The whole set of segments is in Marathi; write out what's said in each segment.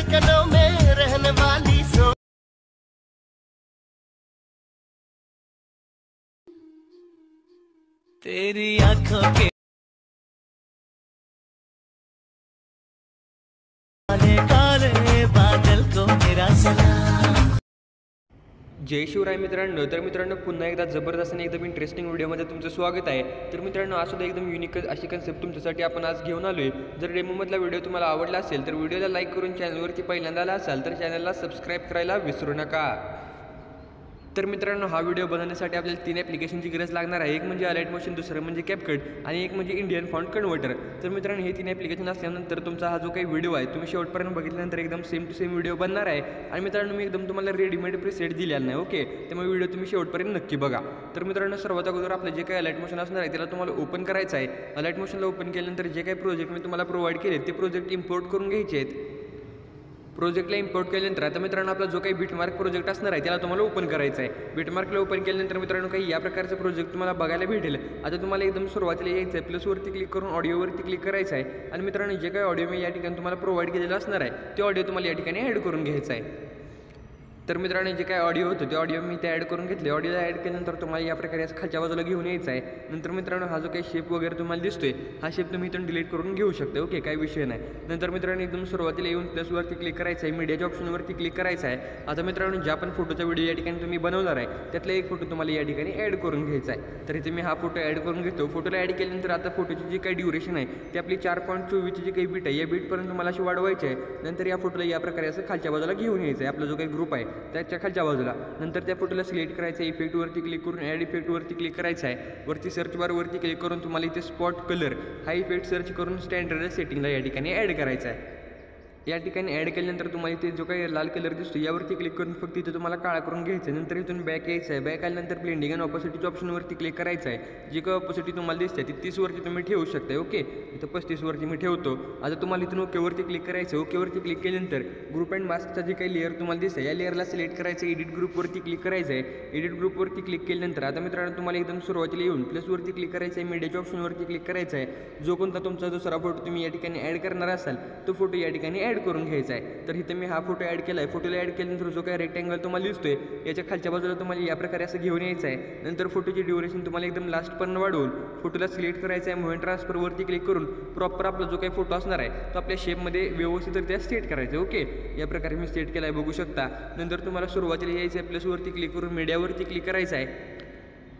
धड़कनों में रहने वाली सो तेरी आंखों के काले काले बादल को मेरा सलाम। जय शिवराय मित्रांनो। तर मित्रांनो पुन्हा एकदा जबरदस्त आणि एकदम इंटरेस्टिंग व्हिडिओमध्ये तुमचं स्वागत आहे। तर मित्रांनो आज सुद्धा एकदम युनिक अशी कन्सेप्ट तुमच्यासाठी आपण आज घेऊन आलोय। जर डेमोमधला व्हिडिओ तुम्हाला आवडला असेल तर व्हिडिओला लाईक करून चॅनलवरती पहिल्यांदा आला असाल तर चॅनलला सबस्क्राईब करायला विसरू नका। तर मित्रांनो हा व्हिडिओ बनवण्यासाठी आपल्याला 3 ॲप्लिकेशनची गरज लागणार आहे। एक म्हणजे अलाइट मोशन, दुसरं म्हणजे कॅपकट आणि एक म्हणजे इंडियन फॉन्ट कन्व्हर्टर। तर मित्रांनो हे 3 ॲप्लिकेशन असल्यानंतर तुमचा हा जो काही व्हिडिओ आहे तुम्ही शेवटपर्यंत बघितल्यानंतर एकदम सेम टू सेम व्हिडिओ बनणार आहे। आणि मित्रांनो मी एकदम तुम्हाला रेडीमेड प्रीसेट दिलेला नाही, ओके। त्यामुळे व्हिडिओ तुम्ही शेवटपर्यंत नक्की बघा। तर मित्रांनो सर्वात अगोदर आपलं जे काही अलाइट मोशन असणार आहे त्याला तुम्हाला ओपन करायचं आहे। अलाइट मोशनला ओपन केल्यानंतर जे काही प्रोजेक्ट मी तुम्हाला प्रोव्हाइड केले ते प्रोजेक्ट इम्पोर्ट करून घ्यायचे आहेत। प्रोजेक्टला इम्पोर्ट केल्यानंतर आता मित्रांनो आपला जो काही बिटमार्क प्रोजेक्ट असणार आहे त्याला तुम्हाला ओपन करायचा आहे। बिटमार्कला ओपन केल्यानंतर मित्रांनो काही या प्रकारचं प्रोजेक्ट तुम्हाला बघायला भेटेल। आता तुम्हाला एकदम सुरुवातीला यायचं आहे, प्लसवरती क्लिक करून ऑडिओवरती क्लिक करायचं आहे। आणि मित्रांनो जे काही ऑडिओ मी या ठिकाणी तुम्हाला प्रोव्हाइड केलेलं असणार आहे ते ऑडिओ तुम्हाला या ठिकाणी ॲड करून घ्यायचं आहे। तर मित्रांनो जे काय ऑडिओ होतं ते ऑडिओ मी ते ॲड करून घेतले। ऑडिओला ॲड केल्यानंतर तुम्हाला या प्रकारे असं खालच्या बाजूला घेऊन यायचं आहे। नंतर मित्रांनो हा जो काही शेप वगैरे तुम्हाला दिसतोय हा शेप तुम्ही इथून डिलीट करून घेऊ शकता, ओके, काही विषय नाही। नंतर मित्रांनो एकदम सुरुवातीला येऊन प्लसवरती क्लिक करायचं आहे, मीडियाच्या ऑप्शनवरती क्लिक करायचं आहे। आता मित्रांनो ज्या पण फोटोचा व्हिडिओ या ठिकाणी तुम्ही बनवणार आहे त्यातला एक फोटो तुम्हाला या ठिकाणी ॲड करून घ्यायचा आहे। तर इथे मी हा फोटो ॲड करून घेतो। फोटोला ॲड केल्यानंतर आता फोटोची जी काही ड्युरेशन आहे ती आपली 4.24 जी काही बीट आहे या बीटपर्यंत तुम्हाला अशी वाढवायची आहे। नंतर या फोटोला या प्रकारे असं खालच्या बाजूला घेऊन यायचं आहे। आपला जो काही ग्रुप आहे त्याच्या खालच्या बाजूला नंतर त्या फोटोला सिलेक्ट करायचं आहे, इफेक्टवरती क्लिक करून ॲड इफेक्टवरती क्लिक करायचं आहे। वरती सर्च बारवरती क्लिक करून तुम्हाला इथे स्पॉट कलर हा इफेक्ट सर्च करून स्टँडर्ड सेटिंगला या ठिकाणी ॲड करायचा आहे। या ठिकाणी ॲड केल्यानंतर तुम्हाला इथे जो काही लाल कलर दिसतो यावरती क्लिक करून फक्त इथे तुम्हाला काळा करून घ्यायचं आहे। नंतर इथून बॅक यायचं आहे। बॅक आल्यानंतर ब्लेंडिंग आणि ऑपोसिटीच्या ऑप्शनवरती क्लिक करायचं आहे। जी काही ऑपोसिटी तुम्हाला दिसते ती 30वरती तुम्ही ठेवू शकता, ओके। इथं 35वरती मी ठेवतो। आता तुम्हाला इथून ओकेवरती क्लिक करायचं आहे। ओकेवरती क्लिक केल्यानंतर ग्रुप अँड मास्कचा जे काही लेअर तुम्हाला दिसतं या लेअरला सिलेक्ट करायचं आहे, एडिट ग्रुपवरती क्लिक करायचं आहे। एडिट ग्रुपवरती क्लिक केल्यानंतर आता मित्रांनो तुम्हाला एकदम सुरुवातीला येऊन प्लसवरती क्लिक करायचं आहे, मीडियाच्या ऑप्शनवरती क्लिक करायचं आहे। जो कोणता तुमचा दुसरा फोटो तुम्ही या ठिकाणी ॲड करणार असाल तो फोटो या ठिकाणी ॲड करून घ्यायचा आहे। तर इथे मी हा फोटो ॲड केला आहे। फोटोला ॲड केल्यानंतर जो काही रेक्टँगल तुम्हाला दिसतोय याच्या खालच्या बाजूला तुम्हाला या प्रकारे असं घेऊन यायचं आहे। नंतर फोटोची ड्युरेशन तुम्हाला एकदम लास्टपर्यंत वाढवून फोटोला सिलेक्ट करायचं आहे। मूव्हमेंट ट्रान्सफरवरती क्लिक करून प्रॉपर आपला जो काही फोटो असणार आहे तो आपल्या शेपमध्ये व्यवस्थितरित्या सेट करायचा आहे, ओके। या प्रकारे मी सेट केला आहे, बघू शकता। नंतर तुम्हाला सुरुवातीला यायचं आहे, प्लसवरती क्लिक करून मीडियावरती क्लिक करायचं आहे।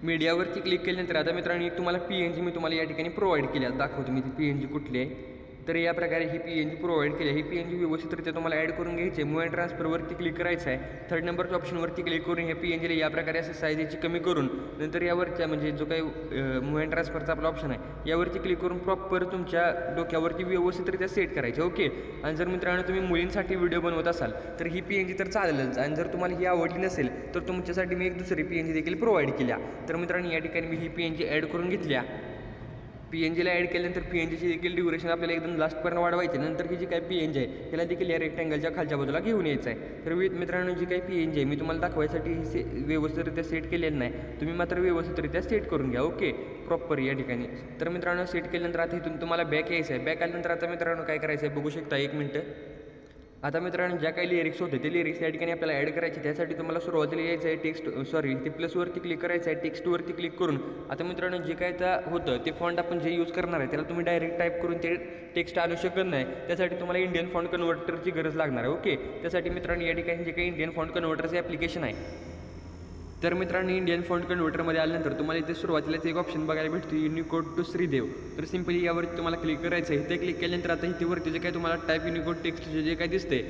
मीडियावरती क्लिक केल्यानंतर आता मित्रांनो एक तुम्हाला PNG मी तुम्हाला या ठिकाणी प्रोव्हाइड केली आहे, दाखवतो मी ती PNG कुठली आहे। तर या प्रकारे ही PNG प्रोव्हाइड केली आहे। ही PNG व्यवस्थितरित्या तुम्हाला ॲड करून घ्यायची आहे। मूव्ह अँड ट्रान्सफरवरती क्लिक करायचं आहे। 3rd नंबरच्या ऑप्शनवरती क्लिक करून हे PNGला या प्रकारे असं साईज याची कमी करून नंतर यावरच्या म्हणजे जो काही मूव्ह अँड ट्रान्सफरचा आपला ऑप्शन आहे यावरती क्लिक करून प्रॉपर तुमच्या डोक्यावरती व्यवस्थितरित्या सेट करायचे, ओके। आणि जर मित्रांनो तुम्ही मुलींसाठी व्हिडिओ बनवत असाल तर ही PNG तर चालेलच। आणि जर तुम्हाला ही आवडली नसेल तर तुमच्यासाठी मी एक दुसरी PNG देखील प्रोव्हाइड केल्या। तर मित्रांनो या ठिकाणी मी ही PNG ॲड करून घेतल्या। PNGला ॲड केल्यानंतर PNGची देखील ड्युरेशन आपल्याला एकदम लास्टपर्यंत वाढवायची। नंतर ही जी काही PNG आहे त्याला देखील या रेक्टँगलच्या खालच्या बाजूला घेऊन यायचं आहे। तर मित्रांनो जी काही PNG आहे मी तुम्हाला दाखवायसाठी ही व्यवस्थितरित्या सेट केलेलं नाही, तुम्ही मात्र व्यवस्थितरित्या सेट करून घ्या, ओके, प्रॉपर या ठिकाणी। तर मित्रांनो सेट केल्यानंतर आता इथून तुम्हाला बॅक यायचं आहे। बॅक आल्यानंतर आता मित्रांनो काय करायचं आहे बघू शकता, 1 मिनटं। आता मित्रांनो ज्या काही लिरिक्स होते ते लिरिक्स या ठिकाणी आपल्याला ॲड करायचे। त्यासाठी तुम्हाला सुरुवातीला यायचं आहे, ते प्लसवरती क्लिक करायचं आहे, टेक्स्टवरती क्लिक करून आता मित्रांनो जे काय त्या होतं ते फॉन्ट आपण जे यूज करणार आहे त्याला तुम्ही डायरेक्ट टाईप करून ते टेक्स्ट आणू शकत नाही। त्यासाठी तुम्हाला इंडियन फॉन्ट कन्व्हर्टरची गरज लागणार आहे, ओके। त्यासाठी मित्रांनो या ठिकाणी जे काही इंडियन फॉन्ट कन्व्हर्टरचं ॲप्लिकेशन आहे तर मित्रांनो इंडियन फॉन्ट कन्व्हर्टरमध्ये आल्यानंतर तुम्हाला इथे सुरुवातीलाच एक ऑप्शन बघायला भेटतो, युनिकोड टू श्रीदेव। तर सिम्पली यावरती तुम्हाला क्लिक करायचं आहे। इथे क्लिक केल्यानंतर आता इथे वरती जे काही तुम्हाला टाईप युनिकोड टेक्स्ट जे काही दिसते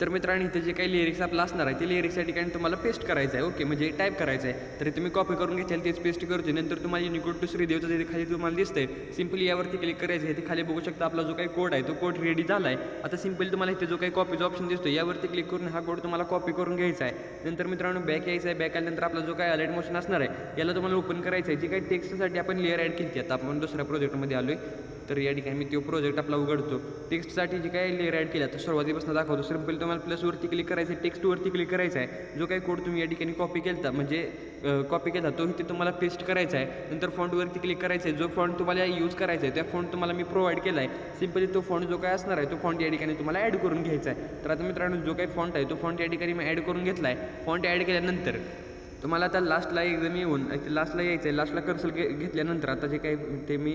तर मित्रांनो इथे जे काही लिरिक्स आपलं असणार आहे ते लिरिक्स या ठिकाणी तुम्हाला पेस्ट करायचं आहे, ओके, म्हणजे टाईप करायचं आहे। तर तुम्ही कॉपी करून घेतलेलं तेच पेस्ट करतो। नंतर तुम्हाला युनिकोड टू श्रीदेवचं जे खाली तुम्हाला दिसतंय सिम्पली यावरती क्लिक करायचं आहे। ते खाली बघू शकता आपला जो काही कोड आहे तो कोड रेडी झाला आहे। आता सिम्पली तुम्हाला इथे जो काही कॉपीचा ऑप्शन दिसतो यावरती क्लिक करून हा कोड तुम्हाला कॉपी करून घ्यायचा आहे। नंतर मित्रांनो बॅक यायचं आहे। बॅक आल्यानंतर आपला जो काही अलाइट मोशन असणार आहे याला तुम्हाला ओपन करायचं आहे। जी काही टेक्स्टसाठी आपण लेअर ॲड केली आता आपण दुसऱ्या प्रोजेक्टमध्ये आलो आहे तर या ठिकाणी मी तो प्रोजेक्ट आपला उघडतो. टेक्स्टसाठी जे काही लेअर ॲड केला तर सुरुवातीपासून दाखवतो. सिम्पल तुम्हाला प्लसवरती क्लिक करायचं आहे, टेक्स्टवरती क्लिक करायचं आहे. जो काही कोड तुम्ही या ठिकाणी कॉपी केला म्हणजे कॉपी केला तो इथे तुम्हाला पेस्ट करायचा आहे. नंतर फॉन्टवरती क्लिक करायचं आहे. जो फॉन्ट तुम्हाला यूज करायचा आहे त्या फॉन्ट तुम्हाला मी प्रोव्हाइड केला आहे. सिम्पली तो फॉन्ट जो काय असणार आहे तो फॉन्ट या ठिकाणी तुम्हाला ॲड करून घ्यायचा आहे. तर आता मित्रांनो जो काही फॉन्ट आहे तो फॉन्ट या ठिकाणी मी ॲड करून घेतला आहे. फॉन्ट ॲड केल्यानंतर तुम्हाला आता लास्टला एकदम येऊन लास्टला यायचं आहे. लास्टला कर्सर घेतल्यानंतर आता जे काही ते मी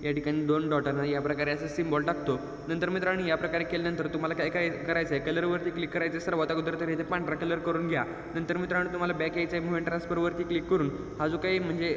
या ठिकाणी 2 डॉटांना या प्रकारे असं सिम्बॉल टाकतो. नंतर मित्रांनो या प्रकारे केल्यानंतर तुम्हाला काय करायचं आहे, कलरवरती क्लिक करायचं आहे. सर्वात अगोदर तर इथे पांढरा कलर करून घ्या. नंतर मित्रांनो तुम्हाला बॅक यायचं आहे. मूव्हमेंट ट्रान्सफरवरती क्लिक करून हा जो काही म्हणजे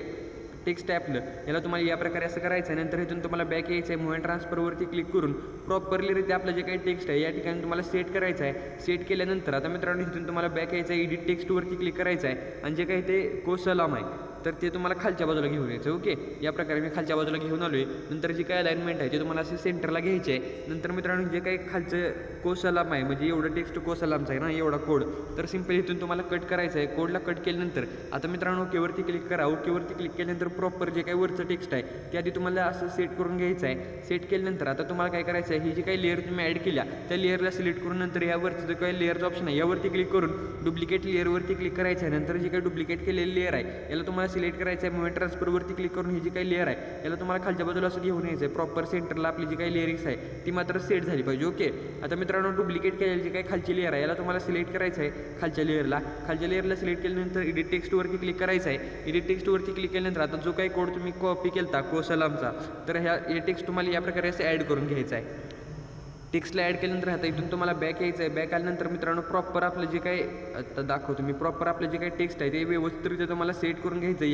टेक्स्ट आहे आपलं याला तुम्हाला या प्रकारे असं करायचं आहे. नंतर इथून तुम्हाला बॅक यायचं आहे. मूव्हमेंट ट्रान्सफरवरती क्लिक करून प्रॉपरलीरित्या आपलं जे काही टेक्स्ट आहे या ठिकाणी तुम्हाला सेट करायचं आहे. सेट केल्यानंतर आता मित्रांनो इथून तुम्हाला बॅक यायचं आहे. एडिट टेक्स्टवरती क्लिक करायचं आहे आणि जे काही ते कोसलाम आहे तर ते तुम्हाला खालच्या बाजूला घेऊन यायचं. ओके, या प्रकारे मी खालच्या बाजूला घेऊन आलो आहे. नंतर जी काही अलाइनमेंट आहे ते तुम्हाला असे सेंटरला घ्यायचे आहे. नंतर मित्रांनो जे काही खालचं कोसलाम आहे म्हणजे एवढं टेक्स्ट कोसलामचं आहे ना एवढा कोड, तर सिम्पल इथून तुम्हाला कट करायचं आहे. कोडला कट केल्यानंतर आता मित्रांनो ओकेवरती क्लिक करा. ओकेवरती क्लिक केल्यानंतर प्रॉपर जे काही वरचं टेक्स्ट आहे ते आधी तुम्हाला असं सेट करून घ्यायचं आहे. सेट केल्यानंतर आता तुम्हाला काय करायचं आहे, ही जी काही लेअर तुम्ही ॲड केल्या त्या लेअरला सिलेक्ट करून नंतर यावरचं जो काही लेअरचं ऑप्शन आहे यावरती क्लिक करून डुप्लिकेट लेअरवरती क्लिक करायचं आहे. नंतर जे काही डुप्लिकेट केलेली लेअर आहे याला तुम्हाला सिलेक्ट करायचं आहे. मूव्हमेंट ट्रान्सफरवरती क्लिक करून ही जी काही लेअर आहे याला तुम्हाला खालच्या बाजूला असं घेऊन यायचं आहे. प्रॉपर सेंटरला आपली जी काही लेअरिंग्स आहे ती मात्र सेट झाली पाहिजे. ओके, आता मित्रांनो डुप्लिकेट केलेली जी काही खालची लेअर आहे याला तुम्हाला सिलेक्ट करायचं आहे. खालच्या लेअरला सिलेक्ट केल्यानंतर एडिट टेक्स्टवरती क्लिक करायचं आहे. एडिट टेक्स्टवरती क्लिक केल्यानंतर आता जो काही कोड तुम्ही कॉपी केला कोसलामचा तर हे टेक्स्ट तुम्हाला या प्रकारे असं ॲड करून घ्यायचं आहे. टेक्स्टला ॲड केल्यानंतर आता इथून तुम्हाला बॅक यायचं आहे. बॅक आल्यानंतर मित्रांनो प्रॉपर आपलं जे काही आता दाखवतो मी प्रॉपर आपलं जे काही टेक्स्ट आहे ते व्यवस्थितरित्या तुम्हाला सेट करून घ्यायचं आहे.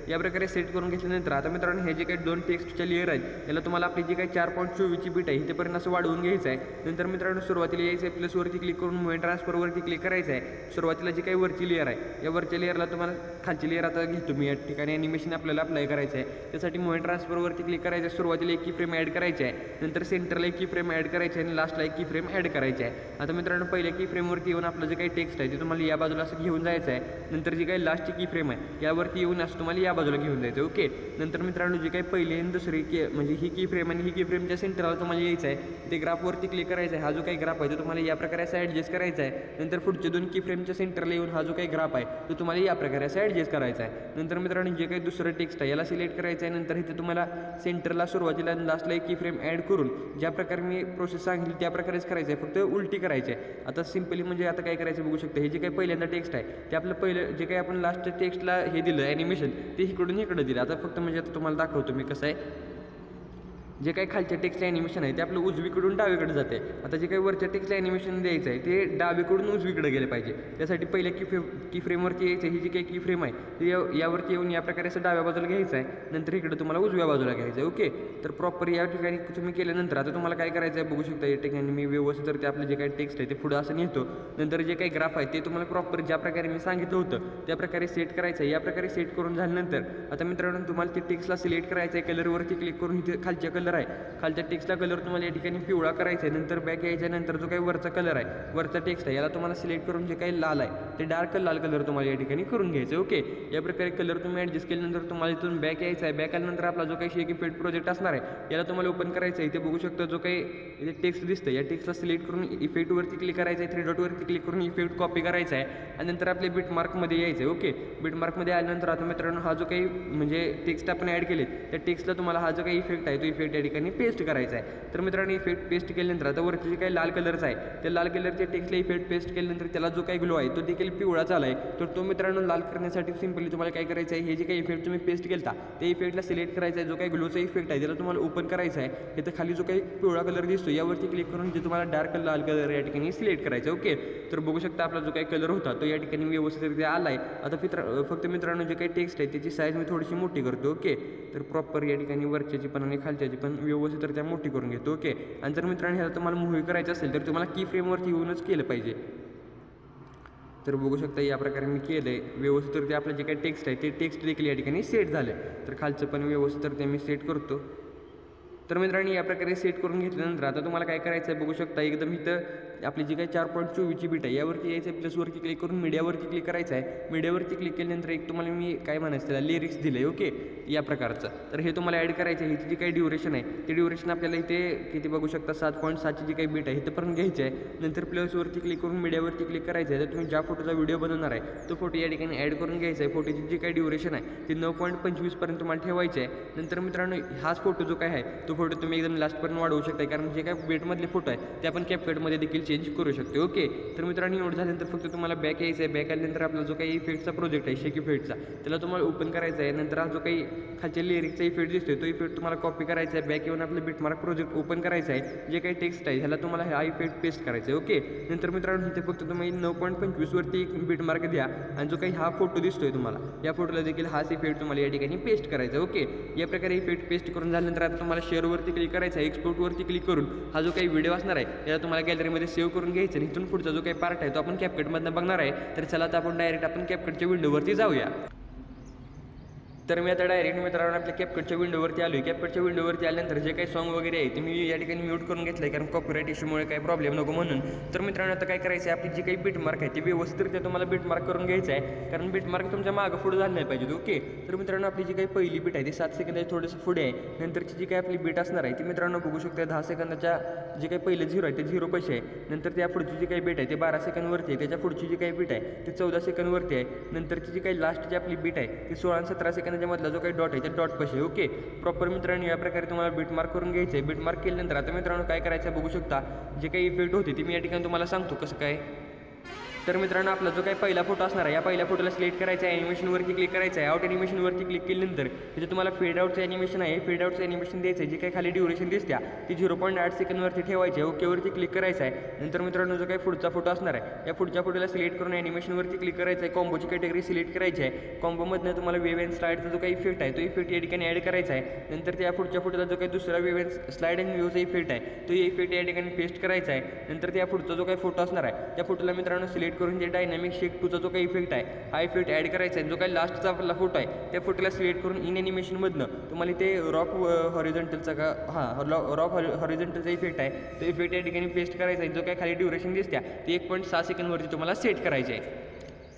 या प्रकारे सेट करून घेतल्यानंतर आता मित्रांनो हे जे काही 2 टेक्स्टच्या लेअर आहेत याला तुम्हाला आपली जी काही 4.24ची बीट आहे इथेपर्यंत असं वाढवून घ्यायचं आहे. नंतर मित्रांनो सुरुवातीला यायचं आहे. प्लसवरती क्लिक करून मूव्हमेंट ट्रान्सफरवरती क्लिक करायचं आहे. सुरुवातीला जी काही वरची लेअर आहे या वरच्या लेअरला तुम्हाला खालची लेअर आता घेतो मी या ठिकाणी ॲनिमेशन आपल्याला अप्लाय करायचं आहे. त्यासाठी मूव्हमेंट ट्रान्सफरवरती क्लिक करायचं आहे. सुरुवातीला एक की फ्रेम ॲड करायची आहे. नंतर सेंटरला एक की फ्रेम ॲड करायची आहे आणि लास्टला एक की फ्रेम ॲड करायची आहे. आता मित्रांनो पहिल्या की फ्रेमवरती येऊन आपलं जे काही टेक्स्ट आहे ते तुम्हाला या बाजूला असं घेऊन जायचं आहे. नंतर जी काही लास्टची की फ्रेम आहे यावरती येऊन असं तुम्हाला या बाजूला घेऊन जायचं. ओके, नंतर मित्रांनो जी काही पहिली आणि दुसरी म्हणजे ही की फ्रेम आणि ही की फ्रेमच्या सेंटरला तुम्हाला यायचं आहे. ते ग्राफवरती क्लिक करायचं आहे. हा जो काही ग्राफ आहे तो तुम्हाला या प्रकारे असं ॲडजस्ट करायचा आहे. नंतर पुढच्या 2 की फ्रेमच्या सेंटरला येऊन हा जो काही ग्राफ आहे तो तुम्हाला या प्रकारे असं ॲडजस्ट करायचा आहे. नंतर मित्रांनो जे काही दुसरं टेक्स्ट आहे याला सिलेक्ट करायचं आहे. नंतर इथे तुम्हाला सेंटरला सुरुवातीला आणि लास्टला एक की फ्रेम ॲड करून ज्या प्रकारे मी प्रोसेस सांगितली त्या प्रकारेच करायचं आहे, फक्त उलटी करायची आहे. आता सिम्पली म्हणजे आता काय करायचं बघू शकता. हे जे काही पहिल्यांदा टेक्स्ट आहे ते आपलं पहिलं जे काही आपण लास्ट टेक्स्टला हे दिलं ॲनिमेशन ते इकडून इकडं दिलं. आता फक्त म्हणजे आता तुम्हाला दाखवतो मी कसं आहे. जे काही खालच्या टेक्स्टचं ॲनिमेशन आहे ते आपलं उजवीकडून डावीकडे जाते. आता जे काही वरच्या टेक्स्टचं ॲनिमेशन द्यायचं आहे ते डावीकडून उजवीकडे गेलं पाहिजे. त्यासाठी पहिल्या की फ्रेमवरती यायचं आहे. ही जी काही की फ्रेम आहे ती यावरती येऊन या प्रकारे असं डाव्या बाजूला घ्यायचं आहे. नंतर इकडं तुम्हाला उजव्या बाजूला घ्यायचं आहे. ओके, तर प्रॉपर या ठिकाणी तुम्ही केल्यानंतर आता तुम्हाला काय करायचं आहे बघू शकता. या ठिकाणी मी व्यवस्थित तर ते आपलं जे काही टेक्स्ट आहे ते पुढं असं नेतो. नंतर जे काही ग्राफ आहे ते तुम्हाला प्रॉपर ज्या प्रकारे मी सांगितलं होतं त्या प्रकारे सेट करायचं आहे. या प्रकारे सेट करून झाल्यानंतर आता मित्रांनो तुम्हाला ते टेक्स्टला सिलेक्ट करायचं आहे. कलरवरती क्लिक करून इथे खालच्या कलर आहे, खालच्या टेक्स्टला कलर तुम्हाला या ठिकाणी पिवळा करायचा आहे. नंतर बॅक यायच्या नंतर जो काही वरचा कलर आहे वरचा टेक्स्ट आहे याला तुम्हाला सिलेक्ट करून जे काही लाल आहे ते डार्क लाल कलर तुम्हाला या ठिकाणी करून घ्यायचं. ओके, या प्रकारे कलर तुम्ही ॲडजस्ट केल्यानंतर तुम्हाला इथून बॅक यायचं आहे. बॅक आल्यानंतर आपला जो काही शेक इफेक्ट प्रोजेक्ट असणार आहे याला तुम्हाला ओपन करायचं आहे. इथे बघू शकता जो काही इथे टेक्स्ट दिसतं या टेक्स्टला सिलेक्ट करून इफेक्टवरती क्लिक करायचं आहे. 3 डॉटवरती क्लिक करून इफेक्ट कॉपी करायचा आहे आणि नंतर आपल्या बिटमार्कमध्ये यायचं आहे. ओके, बिटमार्कमध्ये आल्यानंतर आता मित्रांनो हा जो काही म्हणजे टेक्स्ट आपण ॲड केले त्या टेक्स्टला तुम्हाला हा जो काही इफेक्ट आहे तो इफेक्ट या ठिकाणी पेस्ट करायचा आहे. तर मित्रांनो इफेक्ट पेस्ट केल्यानंतर आता वरती जे काही लाल कलरचा आहे त्या लाल कलरच्या टेक्स्टला इफेक्ट पेस्ट केल्यानंतर त्याला जो काही ग्लो आहे तो देखील पिवळा झाला आहे. तर तो मित्रांनो लाल करण्यासाठी सिम्पली तुम्हाला काय करायचं आहे, हे जे काही इफेक्ट तुम्ही पेस्ट केला त्या इफेक्टला सिलेक्ट करायचा आहे. जो काही ग्लोचा इफेक्ट आहे त्याला तुम्हाला ओपन करायचा आहे. इथं खाली जो काही पिवळा कलर दिसतो यावरती क्लिक करून इथे तुम्हाला डार्क लाल कलर या ठिकाणी सिलेक्ट करायचा आहे. ओके, तर बघू शकता आपला जो काही कलर होता तो या ठिकाणी व्यवस्थितरित्या आला आहे. आता फक्त मित्रांनो जे काही टेक्स्ट आहे त्याची साईज मी थोडीशी मोठी करतो. ओके, तर प्रॉपर या ठिकाणी वरच्याची पण आणि खालच्याची पण व्यवस्थितरित्या मोठी करून घेतो. ओके, आणि जर मित्रांनो ह्याला तुम्हाला मूव्ही करायचं असेल तर तुम्हाला की फ्रेमवरती येऊनच केलं पाहिजे. तर बघू शकता या प्रकारे मी केलं आहे व्यवस्थितरित्या. आपलं जे काही टेक्स्ट आहे ते टेक्स्ट देखील या ठिकाणी सेट झालं आहे. तर खालचं पण व्यवस्थितरित्या मी सेट करतो. तर मित्रांनो या प्रकारे सेट करून घेतल्यानंतर आता तुम्हाला काय करायचं आहे बघू शकता. एकदम इथं आपली जी काही 4.24ची बीट आहे यावरती यायचं आहे, प्लसवरती क्लिक करून मीडियावरती क्लिक करायचं आहे. मीडियावरती क्लिक केल्यानंतर एक तुम्हाला मी काय म्हणायचं त्याला लिरिक्स दिलं आहे ओके या प्रकारचं. तर हे तुम्हाला ॲड करायचं आहे. हिची जी काही ड्युरेशन आहे ती ड्युरेशन आपल्याला इथे किती बघू शकता 7.7ची जी काही बीट आहे इथंपर्यंत घ्यायची आहे. नंतर प्लसवरती क्लिक करून मीडियावरती क्लिक करायचं आहे. तर तुम्ही ज्या फोटोचा व्हिडिओ बनवणार आहे तो फोटो या ठिकाणी ॲड करून घ्यायचा आहे. फोटोची जी काही ड्युरेशन आहे ती 9.25पर्यंत तुम्हाला ठेवायची आहे. नंतर मित्रांनो हाच फोटो जो काय आहे तो फोटो तुम्ही एकदम लास्टपर्यंत वाढवू शकता, कारण जे काय बेटमधले फोटो आहे ते आपण कॅपकटमध्ये देखील चेंज करू शकतो ओके. तर मित्रांनो एवढं झाल्यानंतर फक्त तुम्हाला बॅक यायचं आहे. बॅक आल्यानंतर आपला जो काही इफेक्टचा प्रोजेक्ट आहे शेक इफेक्टचा त्याला तुम्हाला ओपन करायचा आहे. नंतर हा जो काही खालच्या लिरिक्सचा इफेक्ट दिसतोय तो इफेक्ट तुम्हाला कॉपी करायचा आहे. बॅक येऊन आपलं बिटमार्क प्रोजेक्ट ओपन करायचा आहे. जे काही टेक्स्ट आहे ह्याला तुम्हाला हा इफेक्ट पेस्ट करायचा आहे ओके. नंतर मित्रांनो इथे फक्त तुम्ही 9.25वरती बिटमार्क द्या आणि जो काही हा फोटो दिसतोय तुम्हाला या फोटोला देखील हाच इफेक्ट तुम्हाला या ठिकाणी पेस्ट करायचा ओके. या प्रकारे इफेक्ट पेस्ट करून झाल्यानंतर आता तुम्हाला शेअरवरती क्लिक करायचं आहे. एक्सपोर्टवरती क्लिक करून हा जो काही व्हिडिओ असणार आहे याला तुम्हाला गॅलरीमध्ये सेव्ह करून घ्यायचं आणि इथून पुढचा जो काही पार्ट आहे तो आपण कॅपकटमधनं बघणार आहे. तर चला आता आपण डायरेक्ट आपण कॅपकटच्या विंडोवरती जाऊया. तर मी आता डायरेक्ट मित्रांनो आपल्या कॅपकटच्या विंडोवरती आलो आहे. कॅपकटच्या विंडोवरती आल्यानंतर जे काही सॉन्ग वगैरे आहे ते मी या ठिकाणी म्यूट करून घेतलं आहे, कारण कॉपीराईट इश्यूमुळे काही प्रॉब्लेम नको म्हणून. तर मित्रांनो आता काय करायचं आहे, आपली जी काही बिटमार्क आहे ती व्यवस्थितरित्या तुम्हाला बिटमार्क करून घ्यायचं आहे, कारण बिटमार्क तुमच्या मागं पुढे झालं नाही पाहिजे ओके. तर मित्रांनो आपली जी काही पहिली बीट आहे ती 7 सेकंद आहे, थोडंसं पुढे आहे. नंतरची जी काही आपली बीट असणार आहे ती मित्रांनो बघू शकता 10 सेकंदाच्या जे काही पहिलं 0 आहे ते 0 पैसे आहे. नंतर त्या पुढची जी काही बीट आहे ते 12 सेकंदवरती आहे. त्याच्या पुढची जी काही बीट आहे ती 14 सेकंदवरती आहे. नंतरची जी काही लास्टची आपली बीट आहे ती 16 आणि 17 सेकंदाच्या मधला जो काही डॉट आहे त्या डॉट पैसे ओके. प्रॉपर मित्रांनो या प्रकारे तुम्हाला बिटमार्क करून घ्यायचं आहे. बिटमार्क केल्यानंतर आता मित्रांनो काय करायचं आहे बघू शकता, जे काही इफेक्ट होते ती मी या ठिकाणी तुम्हाला सांगतो कसं काय. तर मित्रांनो आपला जो काही पहिला फोटो असणार आहे या पहिल्या फोटोला सिलेक्ट करायचा आहे. ॲनिमेशनवरती क्लिक करायचं आहे. आउट ॲनिमेशनवरती क्लिक केल्यानंतर तिथे तुम्हाला फेड आउटचं ॲनिमेशन आहे. फेड आउटचं ॲनिमेशन द्यायचं आहे. जी काही खाली ड्युरेशन दिसत्या ती 0.8 सेकंदवरती ठेवायची आहे. ओकेवरती क्लिक करायचं आहे. नंतर मित्रांनो जो काही पुढचा फोटो असणार आहे या पुढच्या फोटोला सिलेक्ट करून ॲनिमेशनवरती क्लिक करायचं आहे. कॉम्बोची कॅटेगरी सिलेक्ट करायची आहे. कॉम्बोमधनं तुम्हाला वेव अँड स्लाईडचा जो काही इफेक्ट आहे तो इफेक्ट या ठिकाणी ॲड करायचा आहे. नंतर त्या पुढच्या फोटोला जो काही दुसरा वेव अँड स्लाईड अँड व्ह्यूचा इफेक्ट आहे तो इफेक्ट या ठिकाणी पेस्ट करायचा आहे. नंतर त्या पुढचा जो काही फोटो असणार आहे त्या फोटोला मित्रांनो सिलेक्ट करून जे डायनामिक शेक 2चा जो काही इफेक्ट आहे हा इफेक्ट ॲड करायचा आहे. जो काही लास्टचा आपला फोटो आहे त्या फोटोला सिलेक्ट करून इन ॲनिमेशनमधनं तुम्हाला ते रॉक हॉरिझॉन्टलचा रॉक हॉरिझॉन्टलचा इफेक्ट आहे तो इफेक्ट या ठिकाणी पेस्ट करायचा आहे. जो काही खाली ड्युरेशन दिसत्या ती 1.6 सेकंदवरती तुम्हाला सेट करायचे आहे.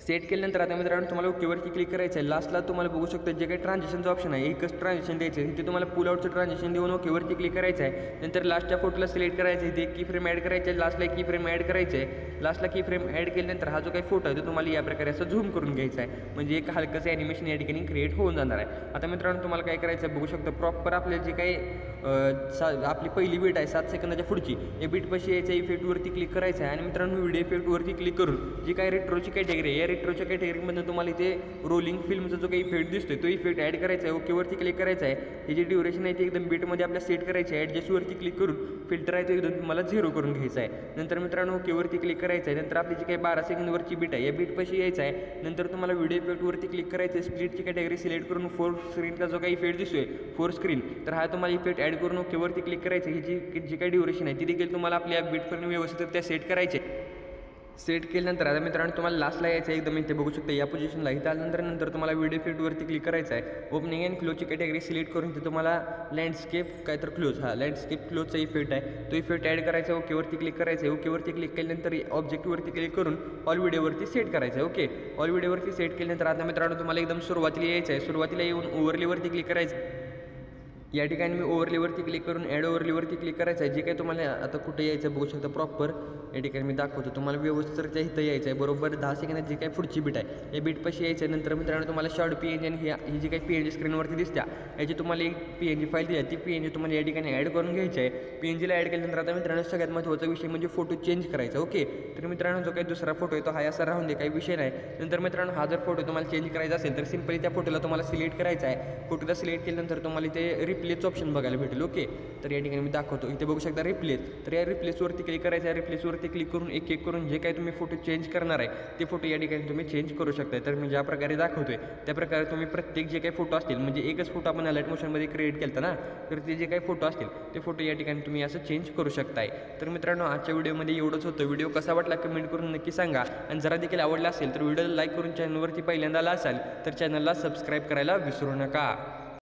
सेट केल्यानंतर आता मित्रांनो तुम्हाला ओकेवरती क्लिक करायचं आहे. लास्टला तुम्हाला बघू शकता जे काही ट्रान्झॅक्शनचं ऑप्शन आहे एकच ट्रान्झॅक्शन द्यायचं आहे. तिथे तुम्हाला पुल आउटचं ट्रान्झॅक्शन देऊन ओकेवरती क्लिक करायचं आहे. नंतर लास्टच्या फोटोला सिलेक्ट करायचं आहे. ते की फ्रेम ॲड करायचं आहे. लास्टला की फ्रेम ॲड करायचं आहे. लास्टला की फ्रेम ॲड केल्यानंतर हा जो काही फोटो आहे तो तुम्हाला या प्रकारे असं झूम करून घ्यायचा आहे, म्हणजे एक हलकंसं ॲनिमेशन या ठिकाणी क्रिएट होऊन जाणार आहे. आता मित्रांनो तुम्हाला काय करायचं आहे बघू शकता, प्रॉपर आपल्या जे काही आपली पहिली बीट आहे 7 सेकंदाच्या पुढची या बीटपाशी यायच्या इफेक्टवरती क्लिक करायचं आहे. आणि मित्रांनो व्हिडिओ इफेक्टवरती क्लिक करून जी काही रेट्रोची कॅटेगरी आहे या रेट्रोच्या कॅटेगरीमध्ये तुम्हाला इथे रोलिंग फिल्मचा जो काही इफेक्ट दिसतोय तो इफेक्ट ॲड करायचा आहे. ओकेवरती क्लिक करायचं आहे. ही जी ड्युरेशन आहे ती एकदम बीटमध्ये आपल्या सेट करायची आहे. ॲडजस्टवरती क्लिक करून फिल्टर आहे तो एकदम तुम्हाला 0 करून घ्यायचा आहे. नंतर मित्रांनो ओकेवरती क्लिक करायचं आहे. नंतर आपली जी काही 12 सेकंदवरची बीट आहे या बीटपाशी यायचं आहे. नंतर तुम्हाला व्हिडिओ इफेक्टवरती क्लिक करायचं आहे. स्प्लिटची कॅटेगरी सिलेक्ट करून 4 स्क्रीनचा जो काही इफेक्ट दिसतोय 4 स्क्रीन तर हा तुम्हाला इफेक्ट ॲड करून ओकेवरती क्लिक करायचं. ही जी काही ड्युरेशन आहे ती देखील तुम्हाला आपल्या बीटपर्यंत व्यवस्थित त्या सेट करायचे. सेट केल्यानंतर आता मित्रांनो तुम्हाला लास्टला यायचं आहे एकदम इथे बघू शकता या पोझिशनला. इथं आल्यानंतर तुम्हाला व्हिडिओ इफेक्टवरती क्लिक करायचं आहे. ओपनिंग अँड क्लोजची कॅटेगरी सिलेक्ट करून इथे तुम्हाला लँडस्केप काय तर क्लोज लँडस्केप क्लोजचा इफेक्ट आहे तो इफेक्ट ॲड करायचा आहे. ओकेवरती क्लिक करायचं आहे. ओकेवरती क्लिक केल्यानंतर ऑब्जेक्टवरती क्लिक करून ऑल व्हिडिओवरती सेट करायचं आहे. ओके ऑल व्हिडिओवरती सेट केल्यानंतर आता मित्रांनो तुम्हाला एकदम सुरुवातीला यायचं आहे. सुरुवातीला येऊन ओव्हरलेवरती क्लिक करायचं. या ठिकाणी मी ओव्हरलेवरती क्लिक करून ॲड ओव्हरलेवरती क्लिक करायचं आहे. जे काही तुम्हाला आता कुठे यायचं बघू शकता प्रॉपर या ठिकाणी मी दाखवतो तुम्हाला व्यवस्थितरित्या इथं यायचं आहे. बरोबर 10 सेकंदात जी काही पुढची बीट आहे या बीटपाशी यायचं आहे. नंतर मित्रांनो तुम्हाला शॉर्ट PNG आणि ही जी काही PNG स्क्रीनवरती दिसत्या याची तुम्हाला एक PNG फाईल दिली ती PNG तुम्हाला या ठिकाणी ॲड करून घ्यायची आहे. PNGला ॲड केल्यानंतर आता मित्रांनो सगळ्यात महत्त्वाचा विषय म्हणजे फोटो चेंज करायचा. ओके तर मित्रांनो जो काही दुसरा फोटो आहे तो हा असा राहून दे, काही विषय नाही. नंतर मित्रांनो हा जर फोटो तुम्हाला चेंज करायचा असेल तर सिम्पली त्या फोटोला तुम्हाला सिलेक्ट करायचा आहे. फोटोला सिलेक्ट केल्यानंतर तुम्हाला इथे रिप्लेसचं ऑप्शन बघायला भेटेल. ओके तर या ठिकाणी मी दाखवतो इथे बघू शकता रिप्लेस. तर या रिप्लेसवरती क्लिक करायचं आहे. रिप्लेसवरती क्लिक करून एक करून जे काही तुम्ही फोटो चेंज करणार आहे ते फोटो या ठिकाणी तुम्ही चेंज करू शकता. तर मी ज्या प्रकारे दाखवतोय त्या प्रकारे तुम्ही प्रत्येक जे काही फोटो असतील म्हणजे एकच फोटो आपण अलर्ट मोशनमध्ये क्रिएट केला ना तर ते जे काही फोटो असतील ते फोटो या ठिकाणी तुम्ही असं चेंज करू शकताय. तर मित्रांनो आजच्या व्हिडिओमध्ये एवढंच होतं. व्हिडिओ कसा वाटला कमेंट करून नक्की सांगा. आणि जरा देखील आवडला असेल तर व्हिडिओला लाईक करून चॅनलवरती पहिल्यांदा आला असाल तर चॅनलला सबस्क्राईब करायला विसरू नका.